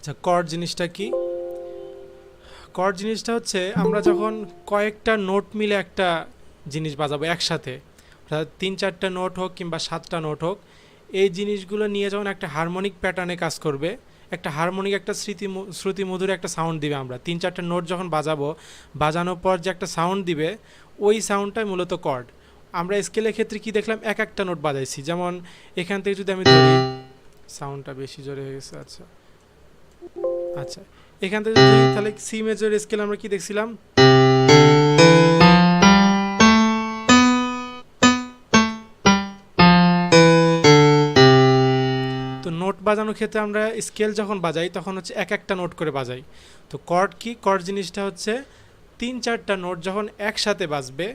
আচ্ছা, কর্ড জিনিসটা কি? কর্ড জিনিসটা হচ্ছে আমরা যখন কয়েকটা নোট মিলে একটা জিনিস বাজাবো একসাথে, অর্থাৎ 3-4টা নোট হোক কিংবা 7টা নোট হোক, এই জিনিসগুলো নিয়ে যখন একটা হারমোনিক প্যাটার্নে কাজ করবে, একটা হারমোনিক একটা শ্রুতি মধুর একটা সাউন্ড দিবে। আমরা 3-4টা নোট যখন বাজাবো, বাজানোর পর যে একটা সাউন্ড দিবে, ওই সাউন্ডটাই মূলত কর্ড। আমরা স্কেলের ক্ষেত্রে কি দেখলাম, এক একটা নোট বাজাইছি। যেমন এখান থেকে যদি আমি ধরি, সাউন্ডটা বেশি জোরে হয়ে গেছে। আচ্ছা আচ্ছা, এখান থেকে যদি তাহলে সি মেজর স্কেল আমরা কি দেখছিলাম, তো নোট বাজানোর ক্ষেত্রে আমরা স্কেল যখন বাজাই তখন হচ্ছে এক একটা নোট করে বাজাই। তো কর্ড কি? কর্ড জিনিসটা হচ্ছে 3-4টা নোট যখন একসাথে বাজবে,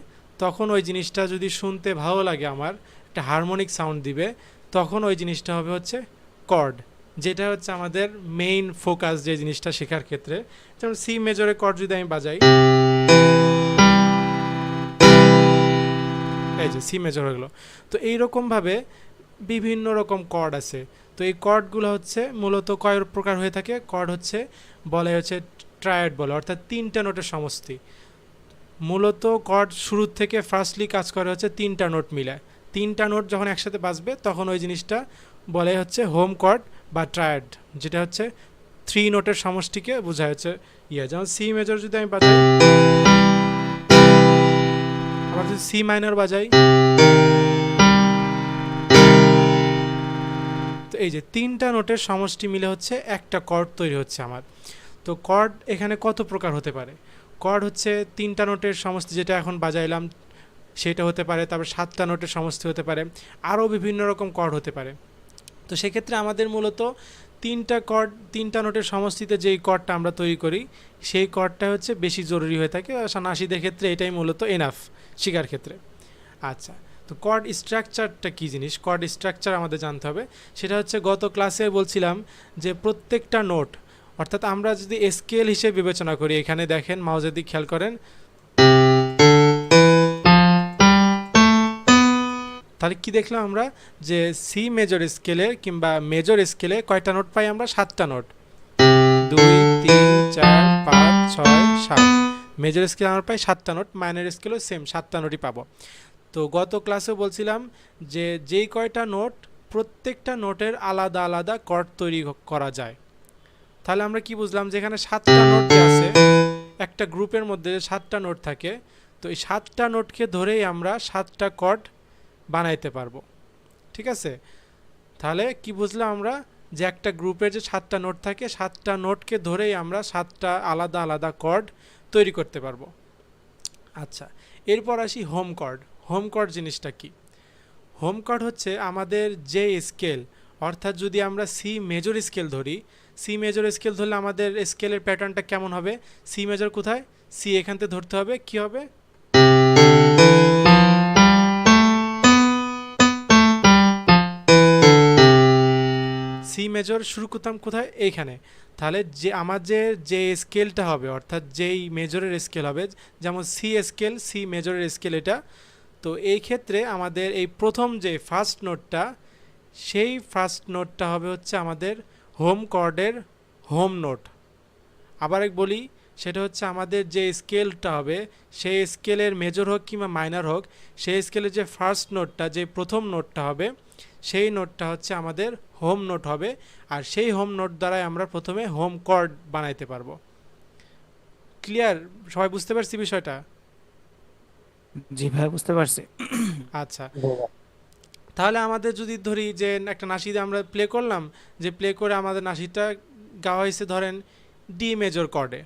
তখন ওই জিনিসটা যদি শুনতে ভালো লাগে, আমার একটা হারমোনিক সাউন্ড দিবে, তখন ওই জিনিসটা হবে হচ্ছে কর্ড। যেটা হচ্ছে আমাদের মেইন ফোকাস যে জিনিসটা শেখার ক্ষেত্রে। যেমন সি মেজরে কর্ড যদি আমি বাজাই, এই যে সি মেজর হয়ে গেলো। তো এইরকমভাবে বিভিন্ন রকম কর্ড আছে। তো এই কর্ডগুলো হচ্ছে মূলত কয় প্রকার হয়ে থাকে? কর্ড হচ্ছে বলে হচ্ছে ট্রায়াড বলে, অর্থাৎ 3টা নোটের সমষ্টি। মূলত কর্ড শুরুর থেকে ফার্স্টলি কাজ করে হচ্ছে 3টা নোট মিলে। 3টা নোট যখন একসাথে বাজবে তখন ওই জিনিসটা বলে হচ্ছে হোম কর্ড বা ট্রায়াড, যেটা হচ্ছে 3 নোটের সমষ্টিকে বোঝায় হচ্ছে ইয়ে। যেমন সি মেজর যদি আমি বাজাই, আবার যদি সি মাইনর বাজাই, তো এই যে 3টা নোটের সমষ্টি মিলে হচ্ছে একটা কর্ড তৈরি হচ্ছে আমার। তো কর্ড এখানে কত প্রকার হতে পারে? কর্ড হচ্ছে 3টা নোটের সমষ্টি, যেটা এখন বাজাইলাম সেটা হতে পারে, তারপর 7টা নোটের সমষ্টি হতে পারে, আরও বিভিন্ন রকম কর্ড হতে পারে। তো সেক্ষেত্রে আমাদের মূলত 3টা নোটের সমষ্টিতে যেই কর্ডটা আমরা তৈরি করি, সেই কর্ডটা হচ্ছে বেশি জরুরি হয়ে থাকে। নাসিদের ক্ষেত্রে এটাই মূলত এনাফ শেখার ক্ষেত্রে। আচ্ছা, তো কর্ড স্ট্রাকচারটা কী জিনিস? কর্ড স্ট্রাকচার আমাদের জানতে হবে। সেটা হচ্ছে গত ক্লাসে বলছিলাম যে প্রত্যেকটা নোট, অর্থাৎ আমরা যদি স্কেল হিসেবে বিবেচনা করি, এখানে দেখেন মাউসের দিক খেয়াল করেন, তাহলে কি দেখলাম আমরা, যে সি মেজর স্কেলে কিংবা মেজর স্কেলে কয়টা নোট পাই আমরা? 7টা নোট। 2, 3, 4, 5, 6, 7। মেজর স্কেলে আমরা পাই 7টা নোট, মাইনর স্কেলেও সেম 7টা নোটই পাবো। তো গত ক্লাসে বলছিলাম যে যেই কয়টা নোট, প্রত্যেকটা নোটের আলাদা আলাদা কর্ড তৈরি করা যায়। তাহলে আমরা কি বুঝলাম, যেখানে 7টা নোট আছে, একটা গ্রুপের মধ্যে 7টা নোট থাকে, তো এই 7টা নোটকে ধরেই আমরা 7টা কর্ড বানাইতে পারবো। ঠিক আছে? তাহলে কি বুঝলাম আমরা, যে একটা গ্রুপের যে 7টা নোট থাকে, 7টা নোটকে ধরেই আমরা 7টা আলাদা আলাদা কর্ড তৈরি করতে পারবো। আচ্ছা, এরপর আসি হোম কর্ড। হোম কর্ড জিনিসটা কি? হোম কর্ড হচ্ছে আমাদের যে স্কেল, অর্থাৎ যদি আমরা সি মেজর স্কেল ধরি, সি মেজর স্কেল ধরলে আমাদের স্কেলের প্যাটার্নটা কেমন হবে? সি মেজর কোথায়? সি এখান থেকে ধরতে হবে, কি হবে? সি মেজর শুরু করতাম কোথায়? এইখানে। তাহলে যে আমার যে স্কেলটা হবে, অর্থাৎ যেই মেজরের স্কেল হবে, যেমন সি স্কেল, সি মেজরের স্কেল এটা। তো এই ক্ষেত্রে আমাদের এই প্রথম যে ফার্স্ট নোটটা, সেই ফার্স্ট নোটটা হবে হচ্ছে আমাদের হোম কর্ডের হোম নোট। আবার এক বলি, সেটা হচ্ছে আমাদের যে স্কেলটা হবে, সেই স্কেলের মেজর হোক কিংবা মাইনর হোক, সেই স্কেলের যে ফার্স্ট নোটটা, যে প্রথম নোটটা হবে, সেই নোটটা হচ্ছে আমাদের হোম নোট হবে। আর সেই হোম নোট দ্বারাই আমরা প্রথমে হোম কর্ড বানাইতে পারবো। ক্লিয়ার? সবাই বুঝতে পারছি বিষয়টা? জি ভাই, বুঝতে পারছি। আচ্ছা, তাহলে আমাদের যদি ধরি যে একটা নাসিদ আমরা প্লে করলাম, যে প্লে করে আমাদের নাসিদটা গাওয়া হয়েছে ধরেন ডি মেজর কর্ডে,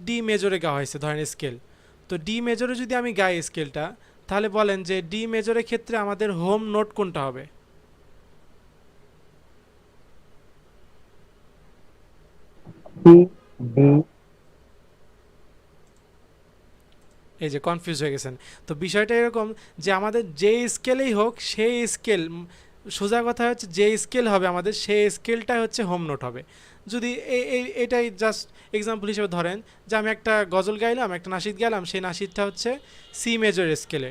ডি মেজরে গাওয়া হয়েছে ধরেন স্কেল। তো ডি মেজরে যদি আমি গাই স্কেলটা, তাহলে বলেন যে ডি মেজরের ক্ষেত্রে আমাদের হোম নোট কোনটা হবে? C, D. এই যে কনফিউজ হয়ে গেছেন। তো বিষয়টা এরকম যে আমাদের যে স্কেলেই হোক, সেই স্কেল, সোজা কথা হচ্ছে যে স্কেল হবে আমাদের, সেই স্কেলটাই হচ্ছে হোম নোট হবে। যদি এটাই জাস্ট এক্সাম্পল হিসেবে ধরেন যে আমি একটা গজল গাইলাম, একটা নাসিদ গাইলাম, সেই নাসিদটা হচ্ছে সি মেজর স্কেলে।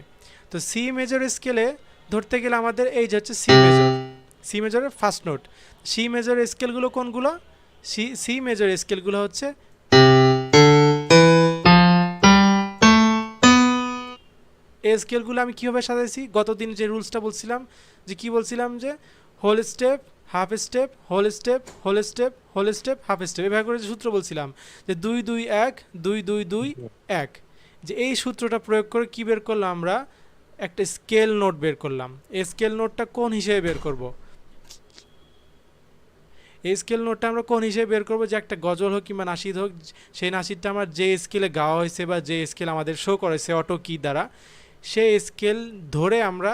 তো সি মেজর স্কেলে ধরতে গেলে আমাদের এই যে হচ্ছে সি মেজর, সি মেজরের ফার্স্ট নোট। সি মেজর স্কেলগুলো কোনগুলো? সি সি মেজর স্কেলগুলো হচ্ছে এই স্কেলগুলো আমি কীভাবে সাজাইছি, গতদিন যে রুলসটা বলছিলাম, যে কি বলছিলাম, যে whole step, half step, whole step, whole step, whole step, half step, এভাবে করে যে সূত্র বলছিলাম যে 2 2 1 2 2 2 1, যে এই সূত্রটা প্রয়োগ করে কি বের করলাম আমরা, একটা স্কেল নোট বের করলাম। এই স্কেল নোটটা কোন হিসেবে বের করব, এই স্কেল নোটটা আমরা কোন হিসেবে বের করবো, যে একটা গজল হোক কিংবা নাসিদ হোক, সেই নাসিদটা আমার যে স্কেলে গাওয়া হয়েছে বা যে স্কেল আমাদের শো করেছে অটো কি দ্বারা, সেই স্কেল ধরে আমরা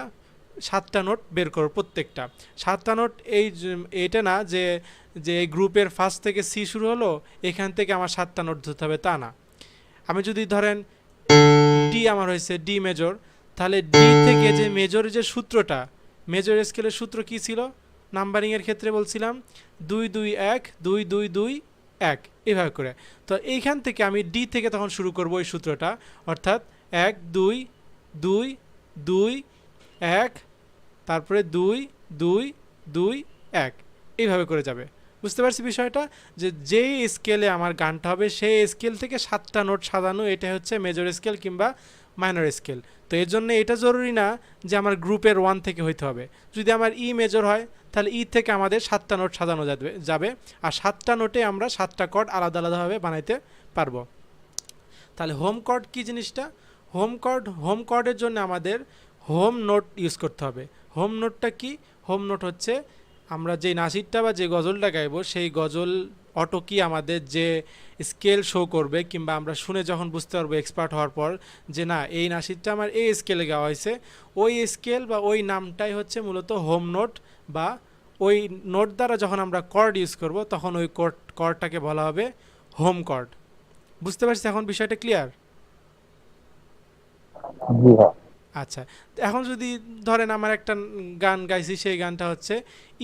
7টা নোট বের করব প্রত্যেকটা। 7টা নোট এইটা না যে যে এই গ্রুপের ফার্স্ট থেকে সি শুরু হলো এখান থেকে আমার 7টা নোট ধরতে হবে, তা না। আমি যদি ধরেন ডি আমার হয়েছে ডি মেজর, তাহলে ডি থেকে যে মেজরের যে সূত্রটা, মেজর স্কেলের সূত্র কি ছিল নাম্বারিংয়ের ক্ষেত্রে বলছিলাম 2 2 1 2 2 2 1, এভাবে করে। তো এইখান থেকে আমি ডি থেকে তখন শুরু করব এই সূত্রটা, অর্থাৎ 1 2 2 2 1, তারপরে 2 2 2 1, এইভাবে করে যাবে। বুঝতে পারছি বিষয়টা, যে যেই স্কেলে আমার গানটা হবে সেই স্কেল থেকে 7টা নোট সাজানো, এটা হচ্ছে মেজর স্কেল কিংবা মাইনর স্কেল। তো এর জন্য এটা জরুরি না যে আমার গ্রুপের 1 থেকে হইতে হবে। যদি আমার ই মেজর হয় তাহলে ই থেকে আমাদের 7টা নোট সাজানো যাবে, আর 7টা নোটে আমরা 7টা কর্ড আলাদা আলাদাভাবে বানাইতে পারবো। তাহলে হোম কর্ড কি জিনিসটা, হোম কর্ডের জন্য আমাদের হোম নোট ইউজ করতে হবে। হোম নোটটা কি, হোম নোট হচ্ছে আমরা যে নাসিরটা বা যে গজলটা গাইবো সেই গজল অটো কি আমাদের যে স্কেল শো করবে, কিংবা আমরা শুনে যখন বুঝতে পারবো এক্সপার্ট হওয়ার পর যে না এই নাসিরটা আমার এই স্কেলে গাওয়া হয়েছে, ওই স্কেল বা ওই নামটাই হচ্ছে মূলত হোম নোট, বা ওই নোট দ্বারা যখন আমরা কর্ড ইউজ করব তখন ওই কর্ডটাকে বলা হবে হোম কর্ড। বুঝতে পারছি এখন বিষয়টা ক্লিয়ার? জি হ্যাঁ। আচ্ছা, এখন যদি ধরেন আমার একটা গান গাইছি, সেই গানটা হচ্ছে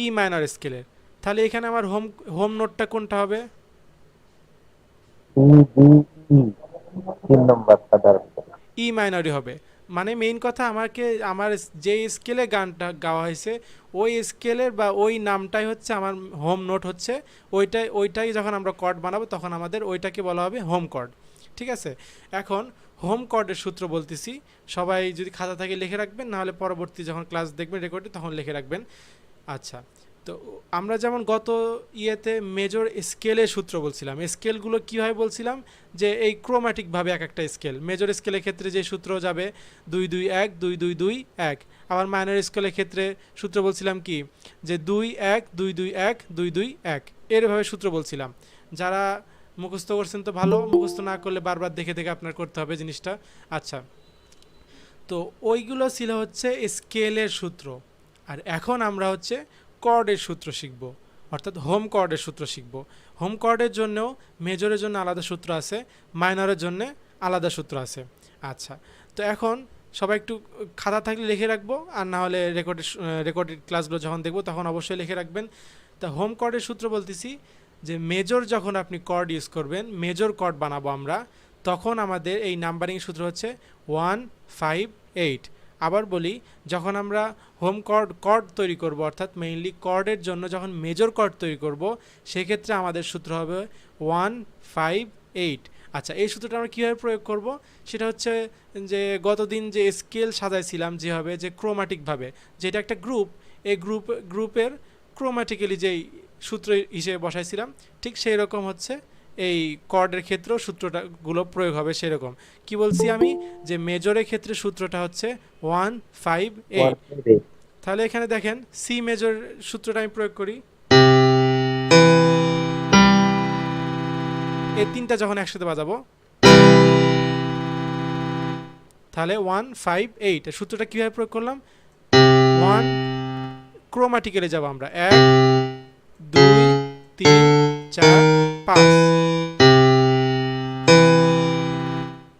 ই মাইনর স্কেলের, তাহলে এখানে আমার হোম হোম নোটটা কোনটা হবে? ই ডি ই 3 নম্বর সাধারণ। ই মাইনরই হবে। মানে মেইন কথা আমাকে আমার যে স্কেলে গানটা গাওয়া হয়েছে ওই স্কেলের বা ওই নামটাই হচ্ছে আমার হোম নোট হচ্ছে, ওইটাই যখন আমরা কর্ড বানাবো তখন আমাদের ওইটাকে বলা হবে হোম কর্ড। ঠিক আছে, এখন হোম কর্ডের সূত্র বলতেছি, সবাই যদি খাতা থাকে লিখে রাখবেন, নাহলে পরবর্তী যখন ক্লাস দেখবেন রেকর্ডে তখন লিখে রাখবেন। আচ্ছা, তো আমরা যেমন গত ইয়েতে মেজর স্কেলের সূত্র বলছিলাম, স্কেলগুলো কীভাবে বলছিলাম, যে এই ক্রোম্যাটিকভাবে এক একটা স্কেল, মেজর স্কেলের ক্ষেত্রে যে সূত্র যাবে 2 2 1 2 2 2 1, আবার মাইনর স্কেলের ক্ষেত্রে সূত্র বলছিলাম কি, যে 2 1 2 2 1 2 2 1, এরভাবে সূত্র বলছিলাম। যারা মুখস্থ করছেন তো ভালো, মুখস্থ না করলে বারবার দেখে দেখে আপনার করতে হবে জিনিসটা। আচ্ছা, তো ওইগুলো ছিল হচ্ছে স্কেলের সূত্র। আর এখন আমরা হচ্ছে কর্ডের সূত্র শিখব, অর্থাৎ হোম কর্ডের সূত্র শিখব। হোম কর্ডের জন্যও মেজরের জন্য আলাদা সূত্র আছে, মাইনরের জন্য আলাদা সূত্র আছে। আচ্ছা, তো এখন সবাই একটু খাতা থাকলে লিখে রাখবো, আর না হলে রেকর্ডেড ক্লাসগুলো যখন দেখবো তখন অবশ্যই লিখে রাখবেন। তা হোম কর্ডের সূত্র বলতেছি, যে মেজর যখন আপনি কর্ড ইউজ করবেন, মেজর কর্ড বানাবো আমরা, তখন আমাদের এই নাম্বারিং সূত্র হচ্ছে 1 5 8। আবার বলি, যখন আমরা হোম কর্ড তৈরি করব, অর্থাৎ মেইনলি কর্ডের জন্য যখন মেজর কর্ড তৈরি করব, সেক্ষেত্রে আমাদের সূত্র হবে 1 5 8। আচ্ছা, এই সূত্রটা আমরা কীভাবে প্রয়োগ করব, সেটা হচ্ছে যে গতদিন যে স্কেল সাজাইছিলাম যেভাবে, যে ক্রোম্যাটিকভাবে, যেটা একটা গ্রুপ, এই গ্রুপের ক্রোম্যাটিক্যালি যেই সূত্র হিসেবে বসাইছিলাম, ঠিক সেই রকম হচ্ছে এই কর্ডের ক্ষেত্রেও সূত্রটাগুলো প্রয়োগ হবে সেরকম। কি বলছি আমি, যে মেজরের ক্ষেত্রে সূত্রটা হচ্ছে 1 5 8। তাহলে এখানে দেখেন সি মেজর সূত্রটা আমি প্রয়োগ করি, এই তিনটা যখন একসাথে বাজাবো তাহলে 1 5 8, সূত্রটা কীভাবে প্রয়োগ করলাম, 1 ক্রোম্যাটিক্যালি যাব আমরা, 1 2 3 4 5।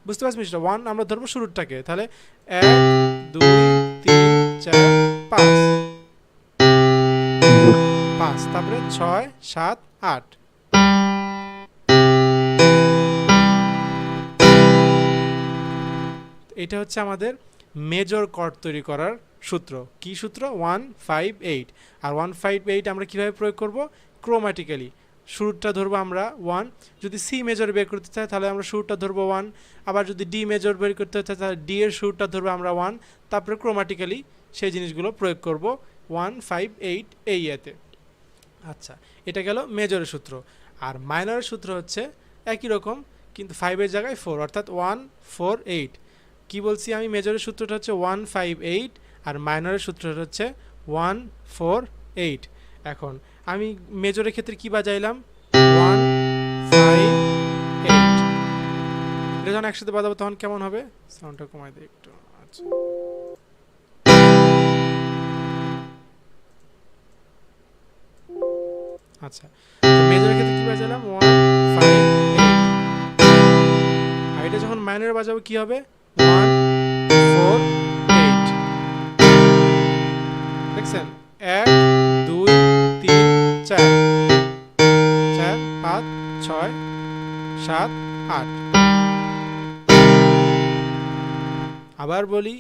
বুঝতে পারছি মিস্টার, 1 আমরা ধরবো শুরুরটাকে, তাহলে 1 2 3 4 5 5, তারপরে 6 7 8। এটা হচ্ছে আমাদের মেজর কর্ড তৈরি করার সূত্র। কি সূত্র, 1 5 8। আর 1 5 8 আমরা কিভাবে প্রয়োগ করব, ক্রোম্যাটিক্যালি শুরুটা ধরবো আমরা 1, যদি সি মেজর বের করতে চাই তাহলে আমরা শুরুটা ধরবো 1, আবার যদি ডি মেজর বের করতে চাই তাহলে ডি এর শুরুটা ধরবো আমরা 1, তারপরে ক্রোমাটিক্যালি সেই জিনিসগুলো প্রয়োগ করব 1 5 8 এই ইয়েতে। আচ্ছা, এটা গেল মেজরের সূত্র। আর মাইনরের সূত্র হচ্ছে একই রকম, কিন্তু 5 এর জায়গায় 4, অর্থাৎ 1 4 8। কি বলছি আমি, মেজরের সূত্রটা হচ্ছে 1 5 8 আর মাইনরের সূত্রটা হচ্ছে 1 4 8। এখন আমি মেজরের ক্ষেত্রে কি বাজাইলাম, 1 5 8। এটা যখন একসাথে বাজাবো তখন কেমন হবে, সাউন্ডটা কমাই দিই একটু। আচ্ছা, আচ্ছা, তো মেজরের ক্ষেত্রে কি বাজালাম, 1 5 8। আর এটা যখন মাইনরে বাজাবো কি হবে, 1 4 8। দেখছেন, 1 2 3 4 4 5 6 7 8। আবার বলি,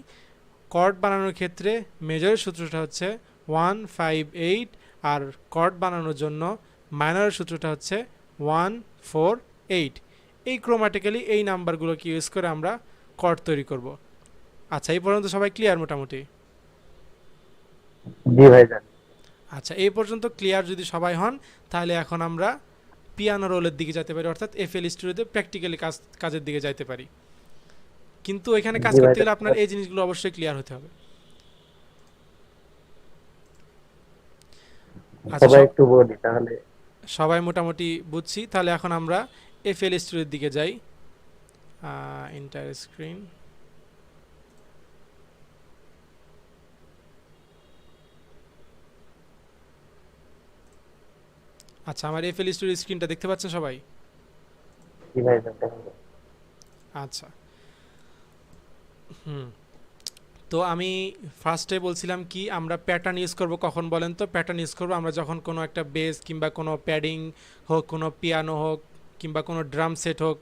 কর্ড বানানোর ক্ষেত্রে মেজরের সূত্রটা হচ্ছে 1 5 8, আর কর্ড বানানোর জন্য মাইনরের সূত্রটা হচ্ছে 1 4 8। এই ক্রোমাটিক্যালি এই নাম্বারগুলোকে ইউজ করে আমরা কর্ড তৈরি করব। আচ্ছা, এই পর্যন্ত সবাই ক্লিয়ার মোটামুটি? জি ভাইজান। আচ্ছা, এই পর্যন্ত ক্লিয়ার যদি সবাই হন, তাহলে এখন আমরা পিয়ানো রোলের দিকে যেতে পারি, অর্থাৎ এফএল স্টুডিওতে প্র্যাকটিক্যালি কাজের দিকে যাইতে পারি। কিন্তু এখানে কাজ জি করতে ভাইজান, গেলে আপনার এই জিনিসগুলো অবশ্যই ক্লিয়ার হতে হবে। আচ্ছা, সবাই একটু বলি তাহলে। সবাই মোটামুটি বুঝছি, তাহলে এখন আমরা এফএল স্টুডিওর দিকে যাই। Enter screen. আচ্ছা, আমার এফএল স্টুডিও স্ক্রিনটা দেখতে পাচ্ছেন সবাই? জি ভাইজান, দেখা যাবে। আচ্ছা, তো আমি ফার্স্টে বলছিলাম কি, আমরা প্যাটার্ন ইউজ করব কখন বলেন তো? প্যাটার্ন ইউজ করব আমরা যখন কোনো একটা বেস কিংবা কোনো প্যাডিং হোক, কোনো পিয়ানো হোক কিংবা কোনো ড্রাম সেট হোক,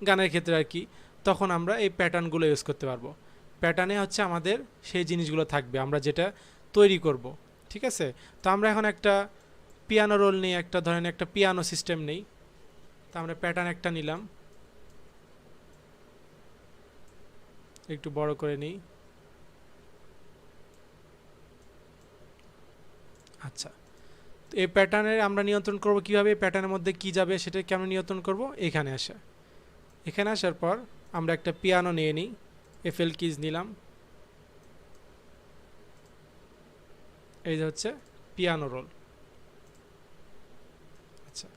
গানের ক্ষেত্রে আর কি, তখন আমরা এই প্যাটার্নগুলো ইউজ করতে পারবো। প্যাটার্নে হচ্ছে আমাদের সেই জিনিসগুলো থাকবে আমরা যেটা তৈরি করব, ঠিক আছে? তো আমরা এখন একটা পিয়ানো রোল নিই, একটা ধরেন একটা পিয়ানো সিস্টেম নেই, তো আমরা প্যাটার্ন একটা নিলাম, একটু বড় করে নিই। আচ্ছা, তো এই প্যাটার্নের আমরা নিয়ন্ত্রণ করব কীভাবে, এই প্যাটার্নের মধ্যে কি যাবে সেটা কেমন নিয়ন্ত্রণ করব, এখানে আসার পর আমরা একটা পিয়ানো নিয়ে নিই, এফএল কিজ নিলাম, এই যে হচ্ছে পিয়ানো রোল। আচ্ছা,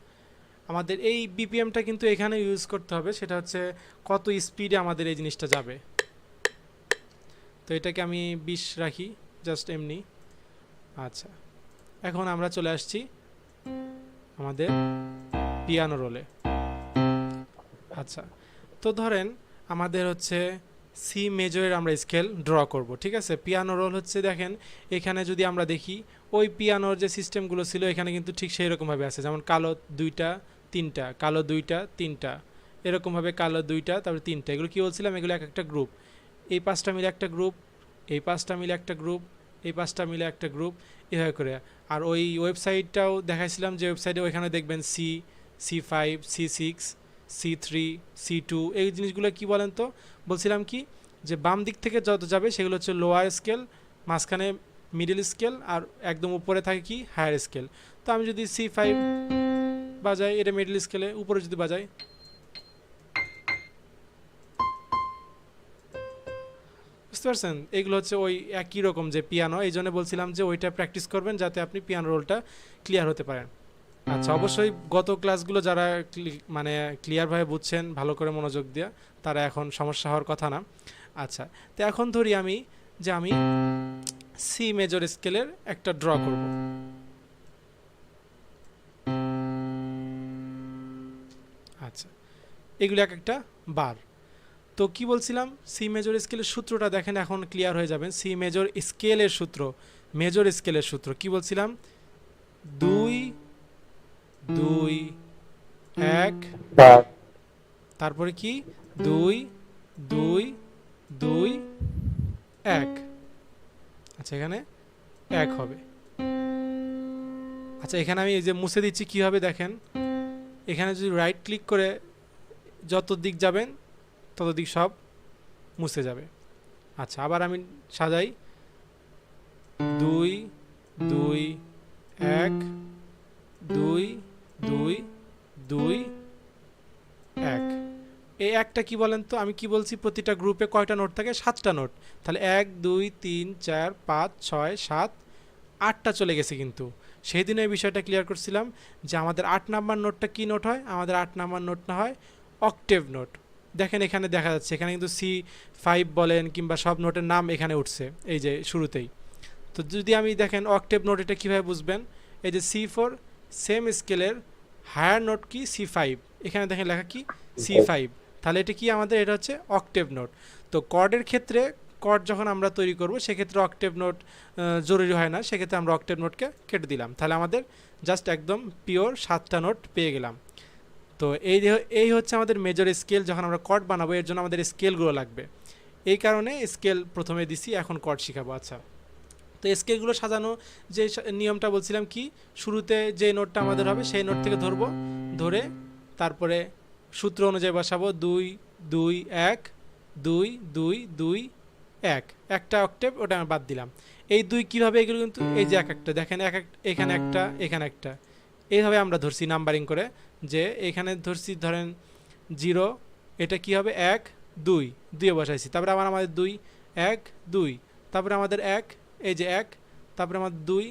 আমাদের এই বিপিএমটা কিন্তু এখানে ইউজ করতে হবে, সেটা হচ্ছে কত স্পিডে আমাদের এই জিনিসটা যাবে। তো এটাকে আমি 20 রাখি, জাস্ট এমনি। আচ্ছা, এখন আমরা চলে আসছি আমাদের পিয়ানো রোলে। আচ্ছা, তো ধরেন আমাদের হচ্ছে সি মেজরের আমরা স্কেল ড্র করব, ঠিক আছে? পিয়ানো রোল হচ্ছে, দেখেন এখানে যদি আমরা দেখি ওই পিয়ানোর যে সিস্টেমগুলো ছিল এখানে কিন্তু ঠিক সেই রকমভাবে আছে, যেমন কালো 2টা 3টা, কালো 2টা 3টা, এরকমভাবে কালো 2টা তারপরে 3টা। এগুলো কী বলছিলাম, এগুলো এক একটা গ্রুপ, এই 5টা মিলে একটা গ্রুপ, এই 5টা মিলে একটা গ্রুপ, এই 5টা মিলে একটা গ্রুপ, এভাবে করে। আর ওই ওয়েবসাইটটাও দেখাইছিলাম, যে ওয়েবসাইটে ওইখানে দেখবেন C5 C6 C3 C2, এই জিনিসগুলো কি বলেন তো? বলছিলাম কি, যে বাম দিক থেকে যত যাবে সেগুলো হচ্ছে লোয়ার স্কেল, মাঝখানে মিডল স্কেল, আর একদম উপরে থাকে কি হায়ার স্কেল। তো আমি যদি C5 বাজাই, এটা মিডল স্কেলে, উপরে যদি বাজাই, বুঝতে পারছেন? এগুলো হচ্ছে ওই একই রকম যে পিয়ানো, এই জন্য বলছিলাম যে ওইটা প্র্যাকটিস করবেন যাতে আপনি পিয়ানো রোলটা ক্লিয়ার হতে পারেন। আচ্ছা, অবশ্যই গত ক্লাসগুলো যারা মানে ক্লিয়ারভাবে বুঝছেন, ভালো করে মনোযোগ দিয়ে, তারা এখন সমস্যা হওয়ার কথা না। আচ্ছা, তো এখন ধরি আমি যে আমি সি মেজর স্কেলের একটা ড্র করব। আচ্ছা, এগুলো এক একটা বার। তো কি বলছিলাম, সি মেজর স্কেলের সূত্রটা দেখেন, এখন ক্লিয়ার হয়ে যাবেন। সি মেজর স্কেলের সূত্র, মেজর স্কেলের সূত্র কি বলছিলাম, 2 2 1, তারপরে কি 2 2 2 1। আচ্ছা, এখানে 1 হবে। আচ্ছা, এখানে আমি এই যে মুছে দিচ্ছি কি হবে দেখেন, এখানে যদি রাইট ক্লিক করে যত দিক যাবেন তত দিক সব মুছে যাবে। আচ্ছা, আবার আমি সাজাই 2 2 1 2 2 2 1। এই একটা কি বলেন তো, আমি কি বলছি প্রতিটা গ্রুপে কয়টা নোট থাকে? 7টা নোট। তাহলে 1 2 3 4 5 6 7 8টা চলে গেছে। কিন্তু সেই দিন এই বিষয়টা ক্লিয়ার করছিলাম যে আমাদের 8 নাম্বার নোটটা কি নোট হয়? আমাদের 8 নাম্বার নোট না হয় অক্টেভ নোট। দেখেন এখানে দেখা যাচ্ছে, এখানে কিন্তু C5 বলেন কিংবা সব নোটের নাম এখানে উঠছে এই যে শুরুতেই। তো যদি আমি দেখেন অক্টেভ নোট, এটা কীভাবে বুঝবেন? এই যে C4 সেম স্কেলের হায়ার নোট কি C5, এখানে দেখেন লেখা কি C5। তাহলে এটা কি আমাদের? এটা হচ্ছে অক্টেভ নোট। তো কর্ডের ক্ষেত্রে কর্ড যখন আমরা তৈরি করব সেক্ষেত্রে অক্টেভ নোট জরুরি হয় না, সেক্ষেত্রে আমরা অক্টেভ নোটকে কেটে দিলাম। তাহলে আমাদের জাস্ট একদম পিওর 7টা নোট পেয়ে গেলাম। তো এই হচ্ছে আমাদের মেজর স্কেল। যখন আমরা কর্ড বানাবো এর জন্য আমাদের স্কেলগুলো লাগবে, এই কারণে স্কেল প্রথমে দিছি, এখন কর্ড শিখাবো। আচ্ছা, তো স্কেলগুলো সাজানো যে নিয়মটা বলছিলাম কি, শুরুতে যে নোটটা আমাদের হবে সেই নোট থেকে ধরবো, ধরে তারপরে সূত্র অনুযায়ী বসাবো 2 2 1 2 2 2 1। একটা অক্টেভ, ওটা আমি বাদ দিলাম। এই 2 কীভাবে? এগুলো কিন্তু এই যে এক একটা দেখেন, এখানে একটা এখানে একটা, এইভাবে আমরা ধরছি নাম্বারিং করে। যে এখানে ধরছি ধরেন 0, এটা কি হবে 1 2 2 বসাইছি, তারপরে আবার আমাদের 2 1 2, তারপরে আমাদের 1, এই যে 1, তারপরে আমাদের 2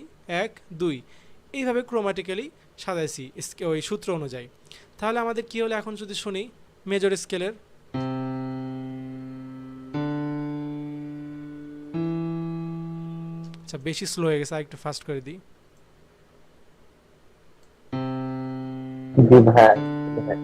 1 2, এইভাবে ক্রোমাটিক্যালি সাজাইছি ওই সূত্র অনুযায়ী। তাহলে আমাদের কি হলো এখন যদি শুনি মেজর স্কেলের। আচ্ছা, বেশি স্লো হয়ে গেছে, একটু ফাস্ট করে দিই। জি ভাই, ভাই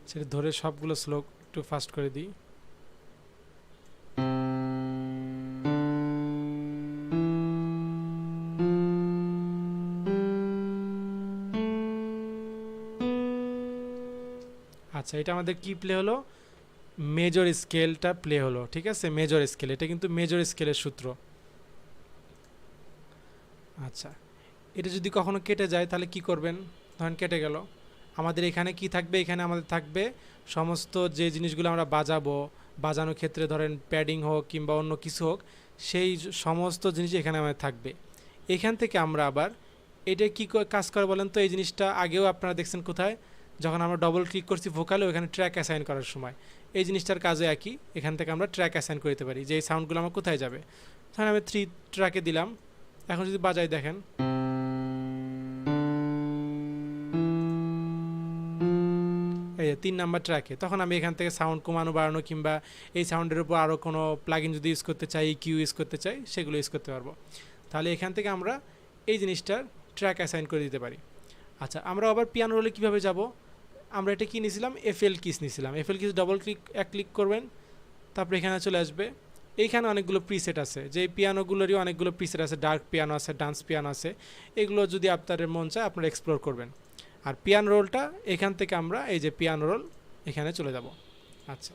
সেটা ধরে সবগুলো স্লো একটু ফাস্ট করে দিই। আচ্ছা, এটা আমাদের কি প্লে হলো? মেজর স্কেলটা প্লে হলো। ঠিক আছে, মেজর স্কেল, এটা কিন্তু মেজর স্কেলের সূত্র। আচ্ছা, এটা যদি কখনো কেটে যায় তাহলে কি করবেন? ধরেন কেটে গেল, আমাদের এখানে কি থাকবে? এখানে আমাদের থাকবে সমস্ত যে জিনিসগুলো আমরা বাজাবো, বাজানোর ক্ষেত্রে ধরেন প্যাডিং হোক কিংবা অন্য কিছু হোক, সেই সমস্ত জিনিস এখানে আমাদের থাকবে। এখান থেকে আমরা আবার এটা কি কাজ করে বলেন তো? এই জিনিসটা আগেও আপনারা দেখছেন কোথায়? যখন আমরা ডবল ক্লিক করছি ভোকালে, ওখানে ট্র্যাক অ্যাসাইন করার সময় এই জিনিসটার কাজও একই। এখান থেকে আমরা ট্র্যাক অ্যাসাইন করে দিতে পারি যে এই সাউন্ডগুলো আমার কোথায় যাবে। ধরেন আমি 3 ট্র্যাকে দিলাম, এখন যদি বাজাই দেখেন এই 3 নাম্বার ট্র্যাকে, তখন আমি এখান থেকে সাউন্ড কমানো বাড়ানো কিংবা এই সাউন্ডের উপর আরও কোনো প্লাগইন যদি ইউজ করতে চাই, কিউ ইউজ করতে চাই, সেগুলো ইউজ করতে পারবো। তাহলে এখান থেকে আমরা এই জিনিসটার ট্র্যাক অ্যাসাইন করে দিতে পারি। আচ্ছা, আমরা আবার পিয়ানো রোলে কীভাবে যাব? আমরা এটা কি নিয়েছিলাম? এফএল কিস নিয়েছিলাম। এফএল কিস ডবল ক্লিক করবেন, তারপরে এখানে চলে আসবে। এইখানে অনেকগুলো প্রিসেট আছে, যে পিয়ানোগুলোরই অনেকগুলো প্রিসেট আছে, ডার্ক পিয়ানো আছে, ডান্স পিয়ানো আছে। এগুলো যদি আপনাদের মন চায় আপনারা এক্সপ্লোর করবেন। আর পিয়ানো রোলটা এখান থেকে আমরা এই যে পিয়ানো রোল এখানে চলে যাব। আচ্ছা,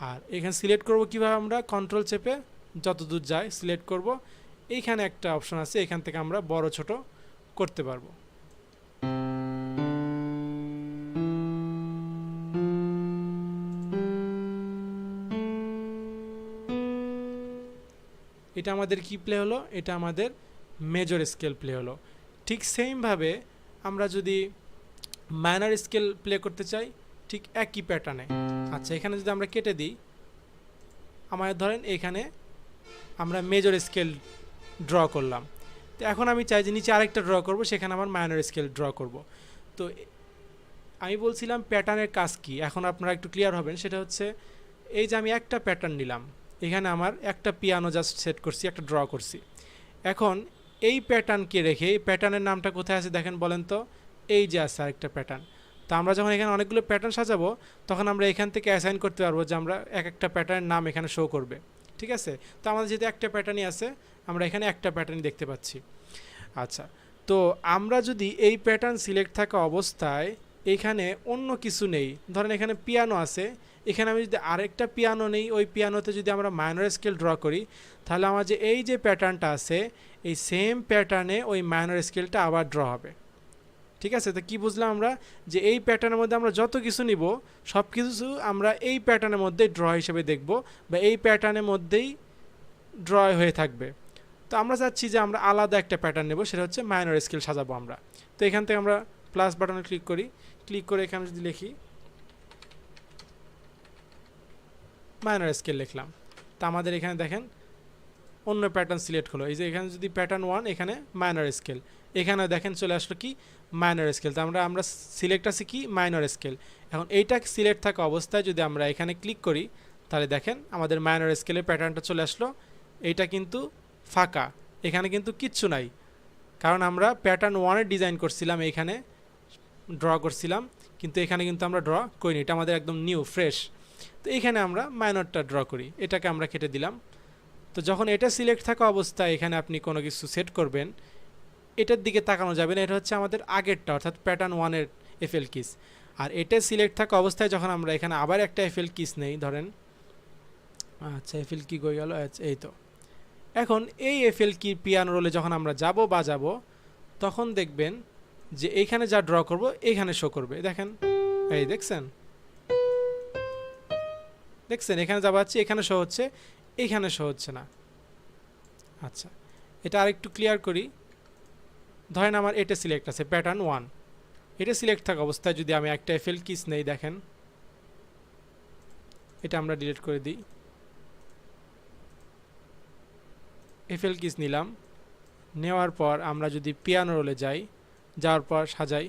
আর এখানে সিলেক্ট করব কিভাবে? আমরা কন্ট্রোল চেপে যত দূর যায় সিলেক্ট করব। এইখানে একটা অপশন আছে, এখান থেকে আমরা বড় ছোট করতে পারবো। এটা আমাদের কি প্লে হলো? এটা আমাদের মেজর স্কেল প্লে হলো। ঠিক সেমভাবে আমরা যদি মাইনর স্কেল প্লে করতে চাই, ঠিক একই প্যাটার্নে। আচ্ছা, এখানে যদি আমরা কেটে দিই, আমাদের ধরেন এখানে আমরা মেজর স্কেল ড্র করলাম। তো এখন আমি চাই যে নিচে আরেকটা ড্র করব, সেখানে আমার মাইনর স্কেল ড্র করব। তো আমি বলছিলাম প্যাটার্নের কাজ কি, এখন আপনারা একটু ক্লিয়ার হবেন। সেটা হচ্ছে এই যে আমি একটা প্যাটার্ন নিলাম, এখানে আমার একটা পিয়ানো জাস্ট সেট করছি, একটা ড্র করছি। এখন এই প্যাটার্নকে রেখে, এই প্যাটার্নের নামটা কোথায় আছে দেখেন বলেন তো? এই যে আছে আরেকটা প্যাটার্ন। তো আমরা যখন এখানে অনেকগুলো প্যাটার্ন সাজাবো, তখন আমরা এখান থেকে অ্যাসাইন করতে পারবো যে আমরা এক একটা প্যাটার্নের নাম এখানে শো করবে। ঠিক আছে। তো আমাদের যেহেতু একটা প্যাটার্নই আছে, আমরা এখানে একটা প্যাটার্নই দেখতে পাচ্ছি। আচ্ছা, তো আমরা যদি এই প্যাটার্ন সিলেক্ট থাকা অবস্থায় এখানে অন্য কিছু নেই, ধরেন এখানে পিয়ানো আছে, এখানে আমি যদি আরেকটা পিয়ানো নেই, ওই পিয়ানোতে যদি আমরা মাইনর স্কেল ড্র করি, তাহলে আমার যে এই যে প্যাটার্নটা আছে এই সেম প্যাটার্নে ওই মাইনর স্কেলটা আবার ড্র হবে। ঠিক আছে, তো কি বুঝলাম আমরা, যে এই প্যাটার্নের মধ্যে আমরা যত কিছু নিব সব কিছু আমরা এই প্যাটার্নের মধ্যে ড্র হিসেবে দেখব, বা এই প্যাটার্নের মধ্যেই ড্র হয়ে থাকবে। তো আমরা চাচ্ছি যে আমরা আলাদা একটা প্যাটার্ন নেব, সেটা হচ্ছে মাইনর স্কেল সাজাবো আমরা। তো এখান থেকে আমরা প্লাস বাটনে ক্লিক করি, ক্লিক করে এখানে যদি লিখি মাইনর স্কেল লিখলাম, তো আমাদের এখানে দেখেন অন্য প্যাটার্ন সিলেক্ট হলো। এই যে এখানে যদি প্যাটার্ন 1, এখানে মাইনর স্কেল, এখানে দেখেন চলে আসলো কি মাইনর স্কেল। তো আমরা সিলেক্ট আছি কি মাইনর স্কেল। এখন এইটা সিলেক্ট থাকা অবস্থায় যদি আমরা এখানে ক্লিক করি, তাহলে দেখেন আমাদের মাইনর স্কেলের প্যাটার্নটা চলে আসলো। এইটা কিন্তু ফাঁকা, এখানে কিন্তু কিচ্ছু নাই, কারণ আমরা প্যাটার্ন 1-এর ডিজাইন করছিলাম, এখানে ড্র করছিলাম, কিন্তু এখানে কিন্তু আমরা ড্র করিনি, এটা আমাদের একদম নিউ ফ্রেশ। তো এখানে আমরা মাইনরটা ড্র করি, এটাকে আমরা কেটে দিলাম। তো যখন এটা সিলেক্ট থাকা অবস্থায় এখানে আপনি কোনো কিছু সেট করবেন, এটার দিকে তাকানো যাবে না, এটা হচ্ছে আমাদের আগেরটা অর্থাৎ প্যাটার্ন 1-এর এফএল কিস। আর এটা সিলেক্ট থাকা অবস্থায় যখন আমরা এখানে আবার একটা এফএল কিস নেই, ধরেন আচ্ছা এফএল কি হয়ে গেল, আচ্ছা এই তো। এখন এই এফএল কি পিয়ানো রোলে যখন আমরা যাব বাজাবো, তখন দেখবেন যে এইখানে যা ড্র করব এইখানে শো করবে। দেখেন, এই দেখছেন দেখছেন এখানে যা পাচ্ছি এখানে শো হচ্ছে, এইখানে শো হচ্ছে না। আচ্ছা, এটা আরেকটু ক্লিয়ার করি। ধরেন আমার এটা সিলেক্ট আছে প্যাটার্ন 1, এটা সিলেক্ট থাকা অবস্থায় যদি আমি একটা এফএল কিস নেই, দেখেন এটা আমরা ডিলিট করে দিই, এফএল কিস নিলাম, নেওয়ার পর আমরা যদি পিয়ানো রোলে যাই, যাওয়ার পর সাজাই,